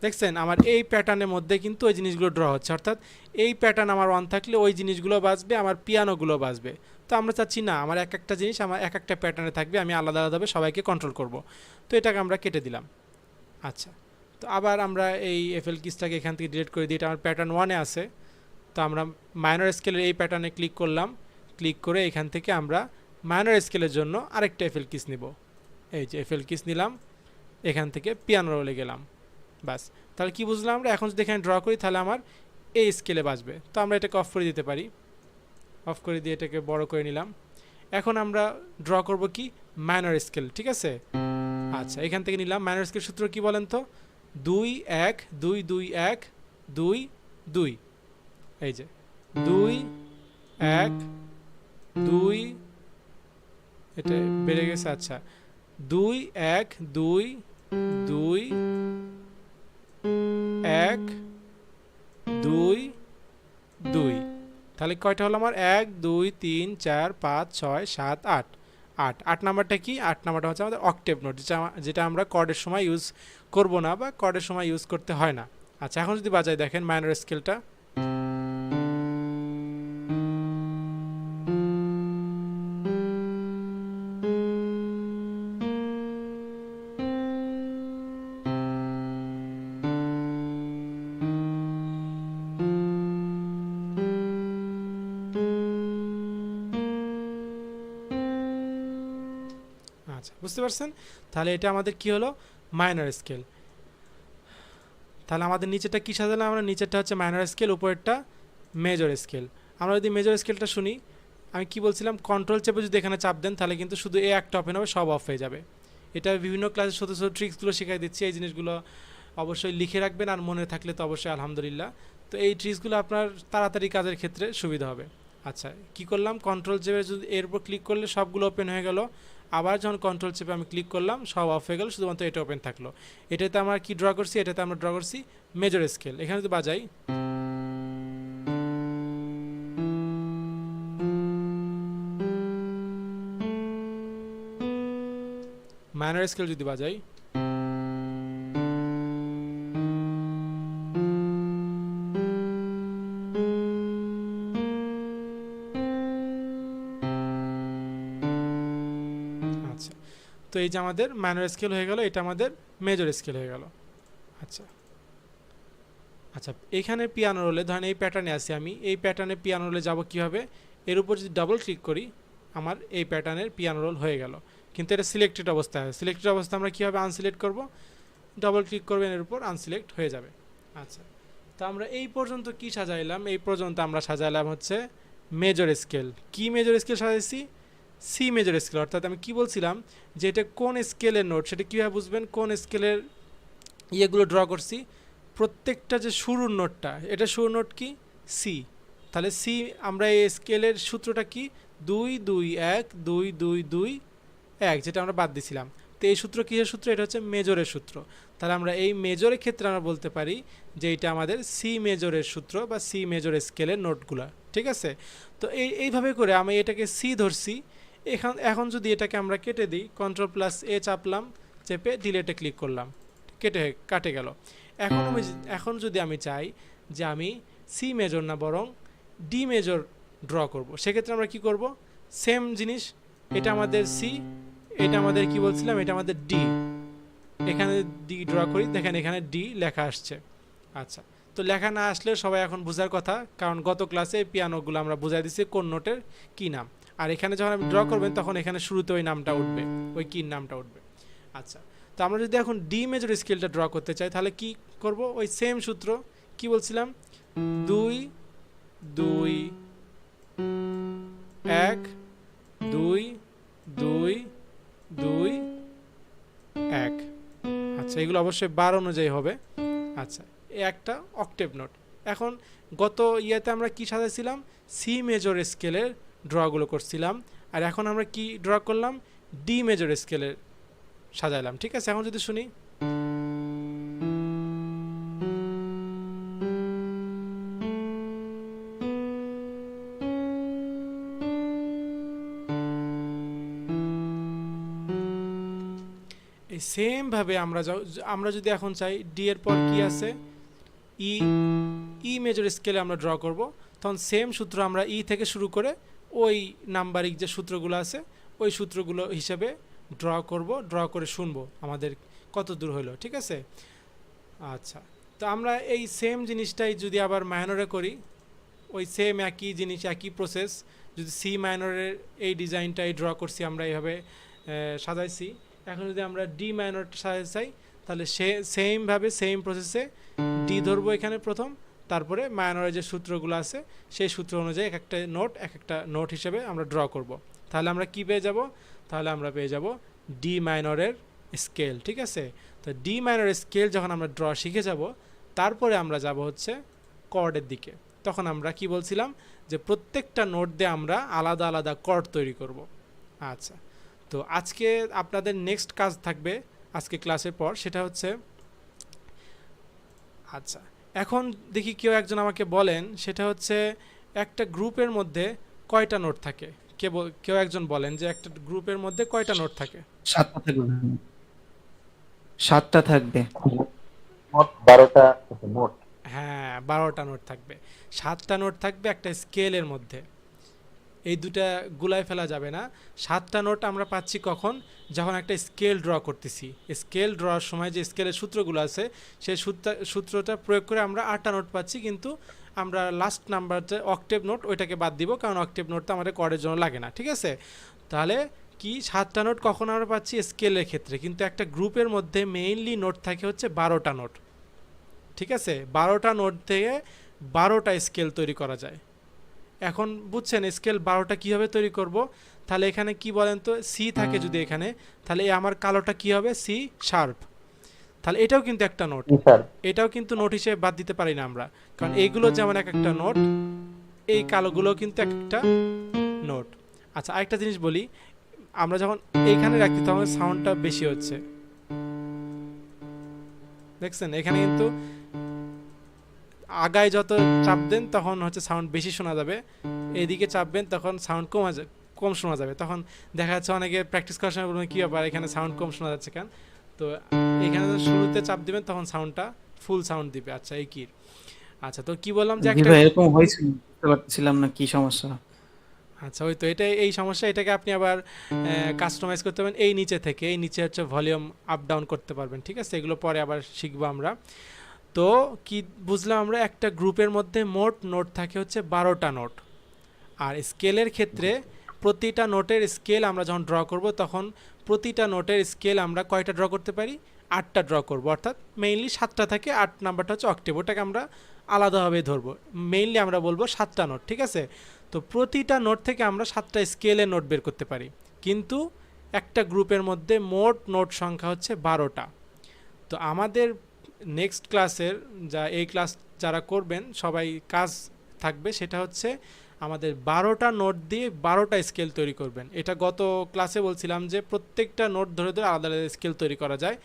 দেখছেন আমার এই প্যাটার্নের মধ্যে কিন্তু ওই জিনিসগুলো ড্র হচ্ছে, অর্থাৎ এই প্যাটার্ন আমার 1 থাকলে ওই জিনিসগুলো বাজবে, আমার পিয়ানোগুলো বাজবে। তো আমরা চাচ্ছি না আমার এক একটা জিনিস আমার এক একটা প্যাটার্নে থাকবে, আমি আলাদা আলাদাভাবে সবাইকে কন্ট্রোল করব। তো এটাকে আমরা কেটে দিলাম। আচ্ছা, তো আবার আমরা এই এফএল কিসটাকে এখান থেকে ডিলিট করে দিই, এটা আমার প্যাটার্ন 1-এ আছে। তো আমরা মাইনর স্কেলের এই প্যাটার্নে ক্লিক করলাম, ক্লিক করে এখান থেকে আমরা মাইনর স্কেলের জন্য আরেকটা এফএল কিস নিব। এই যে এফএল কিস নিলাম, এখান থেকে পিয়ানো রোলে গেলাম, বাস। তাহলে কি বুঝলাম আমরা, এখন যদি এখানে ড্র করি তাহলে আমার এই স্কেলে বাজবে। তো আমরা এটাকে অফ করে দিতে পারি, অফ করে দিয়ে এটাকে বড় করে নিলাম। এখন আমরা ড্র করব কি মাইনর স্কেল, ঠিক আছে। আচ্ছা, এখান থেকে নিলাম মাইনর স্কেল সূত্র কি বলেন তো, 2 1 2 2 1 2 2, এই যে 2 1 2, এটা বেড়ে গেছে। আচ্ছা, 2 1 2 2 1 2 2, তাহলে কয়টা হলো আমার, 1 2 3 4 5 6 7 8 8 নাম্বারটা কি, 8 নাম্বারটা হচ্ছে আমাদের অক্টেভ নোট, যেটা আমরা কর্ডের সময় ইউজ করব না বা কর্ডের সময় ইউজ করতে হয় না। আচ্ছা, এখন যদি বাজাই দেখেন মাইনর স্কেলটা, আচ্ছা বুঝতে পারছেন। তাহলে এটা আমাদের কি হলো, মাইনর স্কেল। তাহলে আমাদের নিচেটা কি সাজালাম আমরা, নিচেরটা হচ্ছে মাইনর স্কেল, উপরেরটা মেজর স্কেল। আমরা যদি মেজর স্কেলটা শুনি, আমি কি বলছিলাম, কন্ট্রোল চেপে যদি এখানে চাপ দেন তাহলে কিন্তু শুধু এই একটা ওপেন হবে, সব অফ হয়ে যাবে। এটা বিভিন্ন ক্লাসে ছোটো ছোটো ট্রিক্সগুলো শেখাই দিচ্ছি, এই জিনিসগুলো অবশ্যই লিখে রাখবেন, আর মনে থাকলে তো অবশ্যই আলহামদুলিল্লাহ। তো এই ট্রিক্সগুলো আপনার তাড়াতাড়ি কাজের ক্ষেত্রে সুবিধা হবে। আচ্ছা, কি করলাম, কন্ট্রোল চেপে যদি এর উপর ক্লিক করলে সবগুলো ওপেন হয়ে গেল, আবার যখন কন্ট্রোল চেপে আমি ক্লিক করলাম সব অফ হয়ে গেল, শুধুমাত্র এটা ওপেন থাকলো। এটাতে আমরা কি ড্র করছি, এটাতে আমরা ড্র করছি মেজর স্কেল। এখানে যদি বাজাই, মাইনর স্কেল যদি বাজাই, আচ্ছা, তো এই যে আমাদের মাইনর স্কেল হয়ে গেল, এটা আমাদের মেজর স্কেল হয়ে গেল। আচ্ছা আচ্ছা, এখানে পিয়ানো রোলে ধরেন এই প্যাটার্নে আছি, আমি এই প্যাটার্নে পিয়ানো রোলে যাব কীভাবে, এর উপর যদি ডাবল ক্লিক করি আমার এই প্যাটার্নের পিয়ানো রোল হয়ে গেল, কিন্তু এটা সিলেক্টেড অবস্থায় হয়। সিলেক্টেড অবস্থা আমরা কীভাবে আনসিলেক্ট করব, ডাবল ক্লিক করবেন এর উপর, আনসিলেক্ট হয়ে যাবে। আচ্ছা, তো আমরা এই পর্যন্ত কি সাজাইলাম, এই পর্যন্ত আমরা সাজাইলাম হচ্ছে মেজর স্কেল। কি মেজর স্কেল সাজাইছি, সি মেজর স্কেল। অর্থাৎ আমি কি বলছিলাম যে এটা কোন স্কেলের নোট সেটা কীভাবে বুঝবেন, কোন স্কেলের ইয়েগুলো ড্র করছি, প্রত্যেকটা যে শুরুর নোটটা, এটা শুরুর নোট কি সি, তাহলে সি আমরা এই স্কেলের সূত্রটা কি 2 2 1 2 2 2 1, যেটা আমরা বাদ দিছিলাম। তো এই সূত্র কিসের সূত্র, এটা হচ্ছে মেজরের সূত্র। তাহলে আমরা এই মেজরের ক্ষেত্রে আমরা বলতে পারি যে এটা আমাদের সি মেজরের সূত্র বা সি মেজর স্কেলের নোটগুলো, ঠিক আছে। তো এইভাবে করে আমি এটাকে সি ধরছি। এখন যদি এটাকে আমরা কেটে দিই, Ctrl+A চাপলাম, চেপে ডিলেটে ক্লিক করলাম, কাটে গেল। এখন যদি আমি চাই যে আমি সি মেজর না বরং ডি মেজর ড্র করব, সেক্ষেত্রে আমরা কি করব, সেম জিনিস, এটা আমাদের সি, এটা আমাদের কি বলছিলাম, এটা আমাদের ডি, এখানে ডি ড্র করি, দেখেন এখানে ডি লেখা আসছে। আচ্ছা, তো লেখা না আসলে সবাই এখন বোঝার কথা, কারণ গত ক্লাসে পিয়ানোগুলো আমরা বুঝাই দিচ্ছি কোন নোটের কী নাম, আর এখানে যখন আপনি ড্র করবেন তখন এখানে শুরুতে ওই নামটা উঠবে, ওই কির নামটা উঠবে। আচ্ছা, তো আমরা যদি এখন ডি মেজর স্কেলটা ড্র করতে চাই তাহলে কি করব, ওই সেম সূত্র, কি বলছিলাম, 2 2 1 2 2 2 1। আচ্ছা, এগুলো অবশ্যই বার অনুযায়ী হবে। আচ্ছা, এই একটা অক্টেভ নোট। এখন গত ইয়েতে আমরা কি সাজাইছিলাম, সি মেজর স্কেলের ড্রগুলো করছিলাম, আর এখন আমরা কি ড্র করলাম, ডি মেজর স্কেলের সাজাইলাম, ঠিক আছে। এখন যদি শুনি, এই সেম ভাবে আমরা যদি এখন চাই ডি এর পর কি আছে, ই মেজর স্কেলে আমরা ড্র করব, তখন সেম সূত্র আমরা ই থেকে শুরু করে ওই নাম্বারিক যে সূত্রগুলো আছে ওই সূত্রগুলো হিসেবে ড্র করে শুনবো আমাদের কত দূর হলো, ঠিক আছে। আচ্ছা, তো আমরা এই সেম জিনিসটাই যদি আবার মাইনরে করি, ওই সেম একই জিনিস, একই প্রসেস, যদি সি মাইনরের এই ডিজাইনটাই ড্র করছি আমরা এইভাবে সাজাইছি, এখন যদি আমরা ডি মাইনরটা সাজাতে চাই তাহলে সেমভাবে সেম প্রসেসে ডি ধরবো এখানে প্রথম, তারপরে মাইনরের যে সূত্রগুলো আছে সেই সূত্র অনুযায়ী এক একটা নোট হিসেবে আমরা ড্র করব। তাহলে আমরা কি পেয়ে যাব, তাহলে আমরা পেয়ে যাব ডি মাইনরের স্কেল, ঠিক আছে। তো ডি মাইনরের স্কেল যখন আমরা ড্র শিখে যাব, তারপরে আমরা যাব হচ্ছে কর্ডের দিকে। তখন আমরা কি বলছিলাম যে প্রত্যেকটা নোট দিয়ে আমরা আলাদা আলাদা কর্ড তৈরি করব। আচ্ছা, তো আজকে আপনাদের নেক্সট কাজ থাকবে আজকে ক্লাসের পর, সেটা হচ্ছে, আচ্ছা এখন দেখি কেউ একজন আমাকে বলেন, সেটা হচ্ছে একটা গ্রুপের মধ্যে কয়টা নোট থাকে, কেউ একজন বলেন যে একটা গ্রুপের মধ্যে কয়টা নোট থাকে। 7টা থাকবে। 7টা থাকবে। মোট 12টা মোট। হ্যাঁ, 12টা নোট থাকবে, 7টা নোট থাকবে একটা স্কেলের মধ্যে। এই দুটা গুলায় ফেলা যাবে না। 7টা নোট আমরা পাচ্ছি কখন, যখন একটা স্কেল ড্র করতেছি। স্কেল ড্রর সময় যে স্কেলের সূত্রগুলো আছে সেই সূত্রটা প্রয়োগ করে আমরা 8টা নোট পাচ্ছি, কিন্তু আমরা লাস্ট নাম্বার যে অক্টেভ নোট ওইটাকে বাদ দিব, কারণ অক্টেভ নোটটা আমাদের কর্ডের জন্য লাগে না, ঠিক আছে। তাহলে কি 7টা নোট কখন আমরা পাচ্ছি, স্কেলের ক্ষেত্রে। কিন্তু একটা গ্রুপের মধ্যে মেইনলি নোট থাকে হচ্ছে 12টা নোট, ঠিক আছে। 12টা নোট থেকে 12টা স্কেল তৈরি করা যায়। এখন বুঝছেন স্কেল 12টা কীভাবে তৈরি করব। তাহলে এখানে কি বলেন তো, সি থাকে যদি এখানে, তাহলে আমার কালোটা কি হবে, সি শার্প। তাহলে এটাও কিন্তু একটা নোট, এটাও কিন্তু নোট হিসেবে বাদ দিতে পারি না আমরা, কারণ এইগুলো যেমন এক একটা নোট, এই কালোগুলো কিন্তু একটা নোট। আচ্ছা, আরেকটা জিনিস বলি, আমরা যখন এইখানে রাখি তখন সাউন্ডটা বেশি হচ্ছে, দেখছেন এখানে কিন্তু আগায় যত চাপ দেন তখন হচ্ছে সাউন্ড বেশি শোনা যাবে, এইদিকে চাপবেন তখন সাউন্ড কম শোনা যাবে। তখন দেখা যাচ্ছে অনেকে প্র্যাকটিস করার সময় বলবেন কী ব্যাপার এখানে সাউন্ড কম শোনা যাচ্ছে কেন, তো এখানে শুরুতে চাপ দিবেন তখন সাউন্ডটা ফুল সাউন্ড দিবে। আচ্ছা, এই কি, আচ্ছা তো কি বললাম যে একটা এরকম হয়েছিল, বুঝতে পারছিলাম না কি সমস্যা। আচ্ছা, ওই তো এই সমস্যা, এটাকে আপনি আবার কাস্টমাইজ করতে পারবেন এই নিচে থেকে। এই নিচে হচ্ছে ভলিউম আপ ডাউন করতে পারবেন, ঠিক আছে। এগুলো পরে আবার শিখবো আমরা। তো কি বুঝলাম আমরা, একটা গ্রুপের মধ্যে মোট নোট থাকে হচ্ছে 12টা নোট। আর স্কেলের ক্ষেত্রে প্রতিটা নোটের স্কেল আমরা যখন ড্র করব তখন প্রতিটা নোটের স্কেল আমরা কয়টা ড্র করতে পারি, 8টা ড্র করব। অর্থাৎ মেইনলি 7টা থাকে, 8 নাম্বারটা হচ্ছে অক্টেভ, ওটাকে আমরা আলাদাভাবে ধরবো। মেইনলি আমরা বলবো 7টা নোট, ঠিক আছে। তো প্রতিটা নোট থেকে আমরা 7টা স্কেলের নোট বের করতে পারি, কিন্তু একটা গ্রুপের মধ্যে মোট নোট সংখ্যা হচ্ছে 12টা। তো আমাদের নেক্সট ক্লাসের এই ক্লাস যারা করবেন সবাই কাজ থাকবে, সেটা হচ্ছে আমাদের 12টা নোট দিয়ে 12টা স্কেল তৈরি করবেন। এটা গত ক্লাসে বলছিলাম যে প্রত্যেকটা নোট ধরে ধরে আলাদা আলাদা স্কেল তৈরি করা যায়।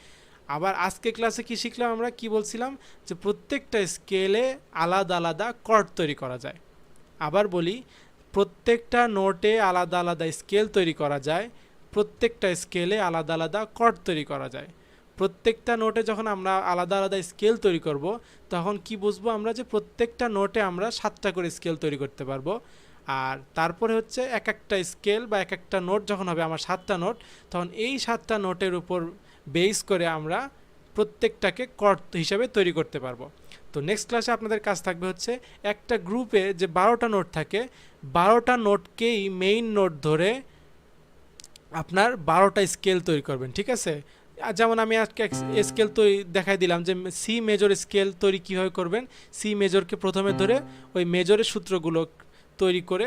আবার আজকে ক্লাসে কি শিখলাম আমরা, কি বলছিলাম, যে প্রত্যেকটা স্কেলে আলাদা আলাদা কর্ড তৈরি করা যায়। আবার বলি, প্রত্যেকটা নোটে আলাদা আলাদা স্কেল তৈরি করা যায়, প্রত্যেকটা স্কেলে আলাদা আলাদা কর্ড তৈরি করা যায়। প্রত্যেকটা নোটে যখন আমরা আলাদা আলাদা স্কেল তৈরি করব তখন কি বুঝবো আমরা, যে প্রত্যেকটা নোটে আমরা 7টা করে স্কেল তৈরি করতে পারবো। আর তারপরে হচ্ছে এক একটা স্কেল বা এক একটা নোট যখন হবে আমার 7টা নোট, তখন এই 7টা নোটের উপর বেস করে আমরা প্রত্যেকটাকে কর্ড হিসাবে তৈরি করতে পারবো। তো নেক্সট ক্লাসে আপনাদের কাজ থাকবে হচ্ছে একটা গ্রুপে যে 12টা নোট থাকে, 12টা নোটকেই মেইন নোট ধরে আপনার 12টা স্কেল তৈরি করবেন, ঠিক আছে। যেমন আমি আজকে স্কেল তৈরি দেখাই দিলাম যে সি মেজর স্কেল তৈরি কীভাবে করবেন। সি মেজরকে প্রথমে ধরে ওই মেজরের সূত্রগুলো তৈরি করে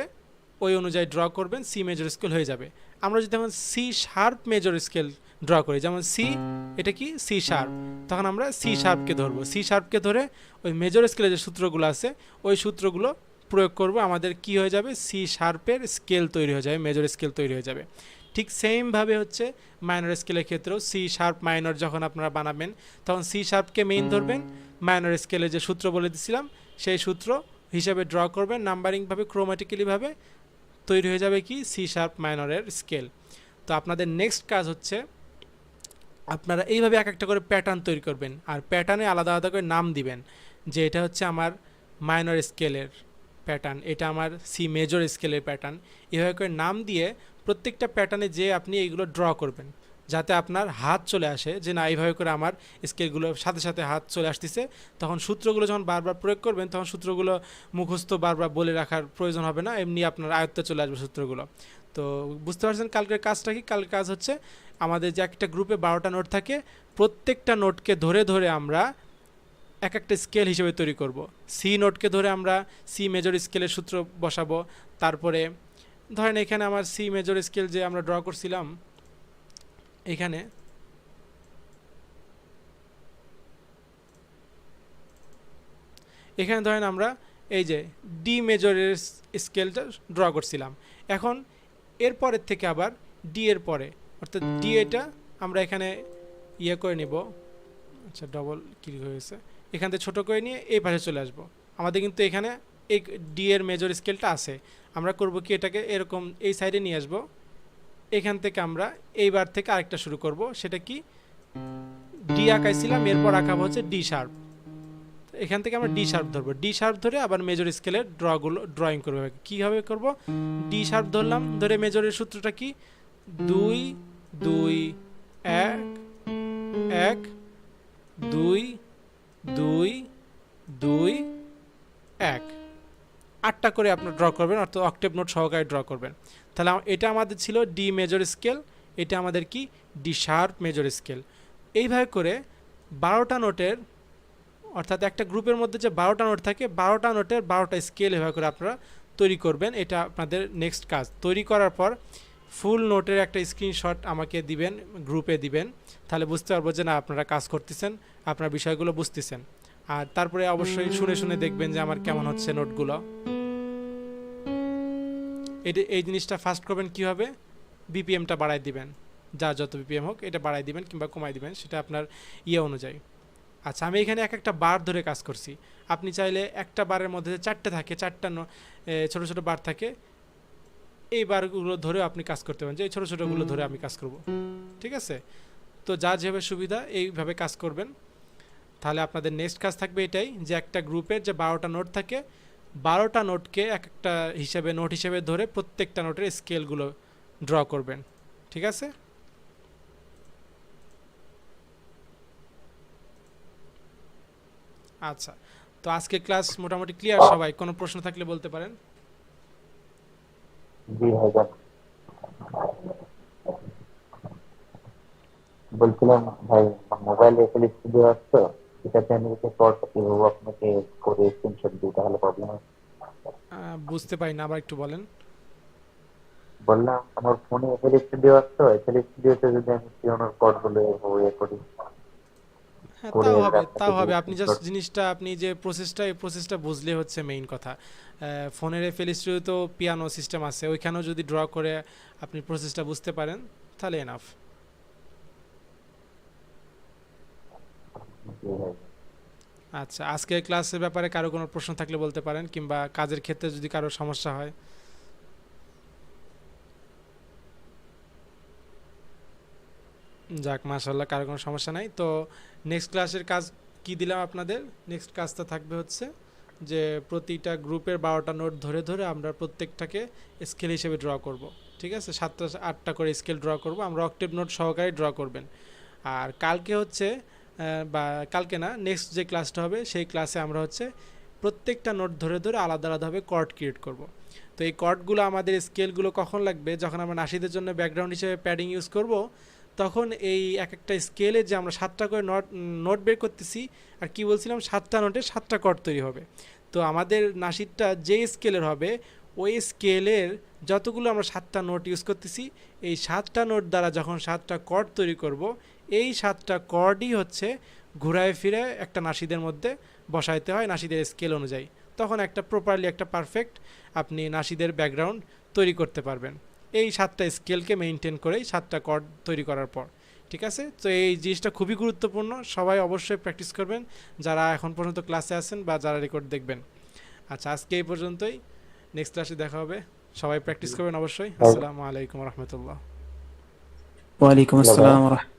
ওই অনুযায়ী ড্র করবেন, সি মেজর স্কেল হয়ে যাবে। আমরা যদি এখন C sharp major scale draw করি, যেমন সি, এটা কি সি শার্প, তখন আমরা সি শার্পকে ধরবো। সি শার্পকে ধরে ওই মেজর স্কেলের যে সূত্রগুলো আছে ওই সূত্রগুলো প্রয়োগ করব, আমাদের কি হয়ে যাবে, সি শার্পের স্কেল তৈরি হয়ে যাবে, মেজর স্কেল তৈরি হয়ে যাবে। ঠিক সেমভাবে হচ্ছে মাইনর স্কেলের ক্ষেত্রেও সি শার্প মাইনর যখন আপনারা বানাবেন তখন সি শার্পকে মেইন ধরবেন, মাইনর স্কেলে যে সূত্র বলে দিছিলাম সেই সূত্র হিসাবে ড্র করবেন, নাম্বারিংভাবে ক্রোমাটিক্যালিভাবে তৈরি হয়ে যাবে কি সি শার্প মাইনরের স্কেল। তো আপনাদের নেক্সট কাজ হচ্ছে আপনারা এইভাবে এক একটা করে প্যাটার্ন তৈরি করবেন, আর প্যাটার্নে আলাদা আলাদা করে নাম দিবেন, যে এটা হচ্ছে আমার মাইনর স্কেলের প্যাটার্ন, এটা আমার সি মেজর স্কেলের প্যাটার্ন। এভাবে করে নাম দিয়ে প্রত্যেকটা প্যাটার্নে যে আপনি এইগুলো ড্র করবেন, যাতে আপনার হাত চলে আসে যে না এইভাবে করে আমার স্কেলগুলোর সাথে সাথে হাত চলে আসতেছে। তখন সূত্রগুলো যখন বারবার প্রয়োগ করবেন তখন সূত্রগুলো মুখস্থ বারবার বলে রাখার প্রয়োজন হবে না, এমনি আপনার আয়ত্তে চলে আসবে সূত্রগুলো। তো বুঝতে পারছেন কালকের কাজটা কি? কালকের কাজ হচ্ছে আমাদের যে একটা গ্রুপে 12টা নোট থাকে, প্রত্যেকটা নোটকে ধরে ধরে আমরা এক একটা স্কেল হিসেবে তৈরি করব। সি নোটকে ধরে আমরা সি মেজর স্কেলের সূত্র বসাবো। তারপরে ধরেন এখানে আমার সি মেজর স্কেল যে আমরা ড্র করছিলাম, এখানে ধরেন আমরা এই যে ডি মেজরের স্কেলটা ড্র করছিলাম। এখন এরপরের থেকে আবার ডি এর পরে, অর্থাৎ ডি এটা আমরা এখানে ইয়ে করে নিব, আচ্ছা ডবল ক্লিক হয়েছে, এখান থেকে ছোটো করে নিয়ে এই পাশে চলে আসব। আমাদের কিন্তু এখানে এই ডি এর মেজর স্কেলটা আছে, আমরা করব কি এটাকে এরকম এই সাইডে নিয়ে আসব। এখান থেকে আমরা এইবার থেকে আরেকটা শুরু করব, সেটা কি ডি আঁকাইছিলাম, এরপর আঁকাবো হচ্ছে ডি শার্প। এখান থেকে আমরা ডি শার্প ধরবো, ডি শার্প ধরে আবার মেজর স্কেলের ড্রয়িং করবো। কীভাবে করব, ডি শার্প ধরলাম, ধরে মেজরের সূত্রটা কি 2 2 1 1 2 2 2 1, 8টা করে আপনার ড্র করবেন, অর্থাৎ অক্টেভ নোট সহকারে ড্র করবেন। তাহলে এটা আমাদের ছিল ডি মেজর স্কেল, এটা আমাদের কি ডি শার্প মেজর স্কেল। এইভাবে করে 12টা নোটের, অর্থাৎ একটা গ্রুপের মধ্যে যে 12টা নোট থাকে 12টা নোটের 12টা স্কেল এভাবে করে আপনারা তৈরি করবেন। এটা আপনাদের নেক্সট কাজ। তৈরি করার পর ফুল নোটের একটা স্ক্রিনশট আমাকে দিবেন, গ্রুপে দিবেন, তাহলে বুঝতে পারবো যে না আপনারা কাজ করতেছেন, আপনার বিষয়গুলো বুঝতেছেন। আর তারপরে অবশ্যই শুনে শুনে দেখবেন যে আমার কেমন হচ্ছে নোটগুলো। এই জিনিসটা ফার্স্ট করবেন কীভাবে, বিপিএমটা বাড়াই দিবেন, যা যত বিপিএম হোক এটা বাড়াই দিবেন কিংবা কমাই দিবেন, সেটা আপনার ইয়ে অনুযায়ী। আচ্ছা, আমি এখানে এক একটা বার ধরে কাজ করছি, আপনি চাইলে একটা বারের মধ্যে 4টে থাকে, 4টা ছোটো ছোটো বার থাকে, এই বারগুলো ধরেও আপনি কাজ করতে পারেন, যে এই ছোটো ছোটোগুলো ধরে আমি কাজ করব, ঠিক আছে। তো যা যেভাবে সুবিধা এইভাবে কাজ করবেন। তাহলে আপনাদের নেক্সট কাজ থাকবে এটাই, যে একটা গ্রুপের যে 12টা নোট থাকে 12টা নোটকে এক একটা নোট হিসেবে ধরে প্রত্যেকটা নোটের স্কেলগুলো ড্র করবেন, ঠিক আছে। আচ্ছা, তো আজকে ক্লাস মোটামুটি ক্লিয়ার সবাই? কোনো প্রশ্ন থাকলে বলতে পারেন। জি ভাইজান, বলছিলাম ভাই, মোবাইলে এফএল স্টুডিও আছে তো, এটাতে আমি যদি কোডটা কিভাবে আপনাকে করে স্ক্রিনশট দিই তাহলে প্রবলেম আছে? বুঝতে পারি না, আবার একটু বলেন। বললাম আমার ফোনে এফএল স্টুডিও আছে তো, এফএল স্টুডিওতে যদি আমি পিওনোর কোড গুলো এভাবে করি, হ্যাঁ, করে তাও হবে, আপনাকে তাও যদি হবে। আপনি জাস্ট স্ক্রিনশট। জিনিসটা, আপনি যে প্রসেসটা, এই প্রসেসটা বুঝলে হচ্ছে মেইন কথা। ফোনের এফএল স্টুডিও তো পিয়ানো সিস্টেম আছে, ওইখানেও যদি ড্র করে আপনি প্রসেসটা বুঝতে পারেন তাহলে এনাফ। জি ভাই। আচ্ছা, আজকের ক্লাসের ব্যাপারে কারো কোনো প্রশ্ন থাকলে বলতে পারেন, কিংবা কাজের ক্ষেত্রে যদি কারো সমস্যা হয়। যাক, মাশাল্লাহ, কারো কোনো সমস্যা নাই। তো নেক্সট ক্লাসের কাজ কি দিলাম আপনাদের? নেক্সট কাজটা থাকবে হচ্ছে যে প্রতিটা গ্রুপের 12টা নোট ধরে ধরে আমরা প্রত্যেকটাকে স্কেল হিসেবে ড্র করব। ঠিক আছে, 7টা 8টা করে স্কেল ড্র করব, আমরা অক্টেভ নোট সহকারে ড্র করবেন। আর কালকে হচ্ছে বা কালকে না, নেক্সট যে ক্লাসটা হবে সেই ক্লাসে আমরা হচ্ছে প্রত্যেকটা নোট ধরে ধরে আলাদা আলাদাভাবে কর্ড ক্রিয়েট করব। তো এই কর্ডগুলো, আমাদের স্কেলগুলো কখন লাগবে? যখন আমরা নাসিদের জন্য ব্যাকগ্রাউন্ড হিসেবে প্যাডিং ইউজ করব, তখন এই এক একটা স্কেলে যে আমরা 7টা করে নোট বের করতেছি, আর কি বলছিলাম, 7টা নোটে 7টা কর্ড তৈরি হবে। তো আমাদের নাসিদটা যে স্কেলের হবে, ওই স্কেলের যতগুলো আমরা 7টা নোট ইউজ করতেছি, এই 7টা নোট দ্বারা যখন 7টা কর্ড তৈরি করব, এই 7টা কর্ডই হচ্ছে ঘুরায় ফিরে একটা নাসিদের মধ্যে বসাইতে হয় নাসিদের স্কেল অনুযায়ী। তখন একটা প্রপারলি, একটা পারফেক্ট আপনি নাসিদের ব্যাকগ্রাউন্ড তৈরি করতে পারবেন, এই 7টা স্কেলকে মেনটেন করেই 7টা কর্ড তৈরি করার পর। ঠিক আছে, তো এই জিনিসটা খুবই গুরুত্বপূর্ণ, সবাই অবশ্যই প্র্যাকটিস করবেন, যারা এখন পর্যন্ত ক্লাসে আছেন বা যারা রেকর্ড দেখবেন। আচ্ছা, আজকে এই পর্যন্তই, নেক্সট ক্লাসে দেখা হবে। সবাই প্র্যাকটিস করবেন অবশ্যই। আসসালামু আলাইকুম রহমতুল্লাহ। ওয়ালাইকুম হ্যালো ভাই। আসসালাম।